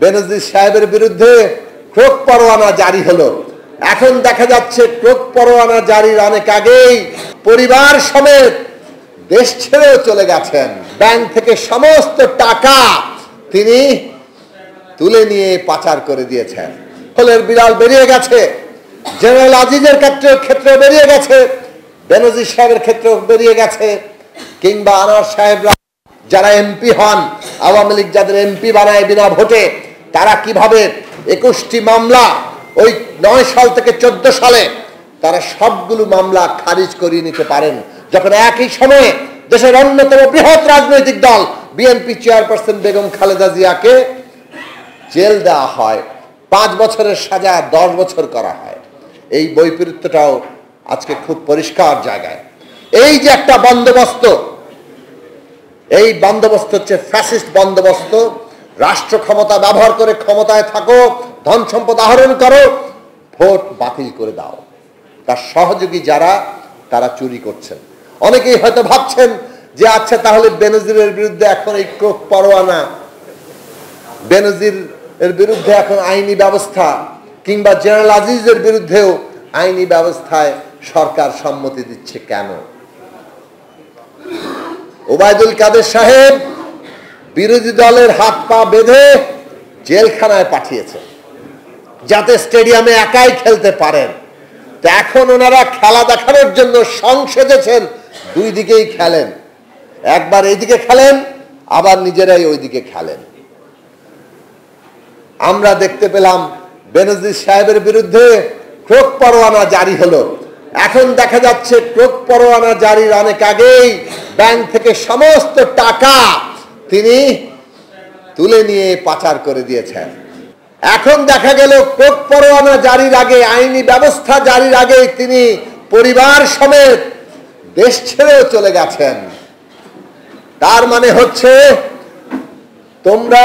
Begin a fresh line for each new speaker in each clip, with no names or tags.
বেনজির সাহেবের বিরুদ্ধে ক্রোক পরোয়ানা জারি হলো। এখন দেখা যাচ্ছে ক্রোক পরোয়ানা জারির অনেক আগেই পরিবার সমেত দেশ ছেড়েও চলে গেছেন। ব্যাংক থেকে সমস্ত টাকা তিনি তুলে নিয়ে পাচার করে দিয়েছেন। ফলের বিড়াল বেরিয়ে গেছে, জেনারেল আজিজের ক্ষেত্রে বেরিয়ে গেছে, বেনজির সাহেবের ক্ষেত্রেও বেরিয়ে গেছে, কিংবা আনোয়ার সাহেবরা যারা এমপি হন, আওয়ামী লীগ যাদের এমপি বানায় বিনা ভোটে, তারা কিভাবে 21টি মামলা ওই 9 সাল থেকে 14 সালে তারা সবগুলো মামলা খারিজ করিয়ে নিতে পারেন, যখন একই সময়ে দেশের অন্যতম বৃহৎ রাজনৈতিক দল বিএনপি চেয়ারপারসন বেগম খালেদা জিয়াকে জেল দেওয়া হয়, 5 বছরের সাজা 10 বছর করা হয়। এই বৈপরীত্যটাও আজকে খুব পরিষ্কার জায়গায়। এই যে একটা বন্দোবস্ত, এই বন্দোবস্ত হচ্ছে ফ্যাসিস্ট বন্দোবস্ত। রাষ্ট্র ক্ষমতা ব্যবহার করে ক্ষমতায় থাকো, ধন সম্পদ আহরণ করো, ভোট বাতিল করে দাও। তার সহযোগী যারা, তারা চুরি করছেন। অনেকেই হয়তো ভাবছেন যে আচ্ছা তাহলে বেনজিরের বিরুদ্ধে এখন এই ক্রোক পরোয়ানা, বেনজিরের বিরুদ্ধে এখন আইনি ব্যবস্থা, কিংবা জেনারেল আজিজের বিরুদ্ধেও আইনি ব্যবস্থায় সরকার সম্মতি দিচ্ছে কেন? ওবায়দুল কাদের সাহেব বিরোধী দলের হাত পা বেঁধে জেলখানায় পাঠিয়েছে যাতে স্টেডিয়ামে একাই খেলতে পারেন। তো এখন ওনারা খেলা দেখানোর জন্য সংসদেছেন, দুই দিকেই খেলেন, একবার এইদিকে খেলেন, আবার নিজেরাই ওইদিকে খেলেন। আমরা দেখতে পেলাম বেনজির সাহেবের বিরুদ্ধে ক্রোক পরোয়ানা জারি হলো। এখন দেখা যাচ্ছে ক্রোক পরোয়ানা জারির অনেক আগেই ব্যাংক থেকে সমস্ত টাকা তিনি তুলে নিয়ে পাচার করে দিয়েছেন। এখন দেখা গেল ক্রোক পরোয়ানা জারির আগে, আইনি ব্যবস্থা জারির আগে তিনি পরিবার সমেত দেশ ছেড়েও চলে গেছেন। তার মানে হচ্ছে তোমরা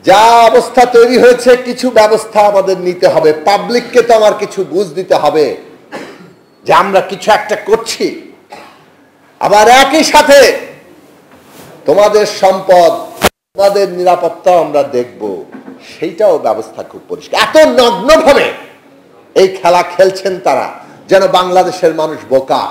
যা অবস্থা তৈরি হয়েছে, কিছু ব্যবস্থা আমাদের নিতে হবে। পাবলিককে তো আমার কিছু বুঝ দিতে হবে যে আমরা কিছু একটা করছি। আবার একই সাথে তোমাদের সম্পদ, তোমাদের নিরাপত্তা আমরা দেখব, সেইটাও ব্যবস্থা খুব পরিষ্কার। এত নগ্নভাবে এই খেলা খেলছেন তারা যেন বাংলাদেশের মানুষ বোকা।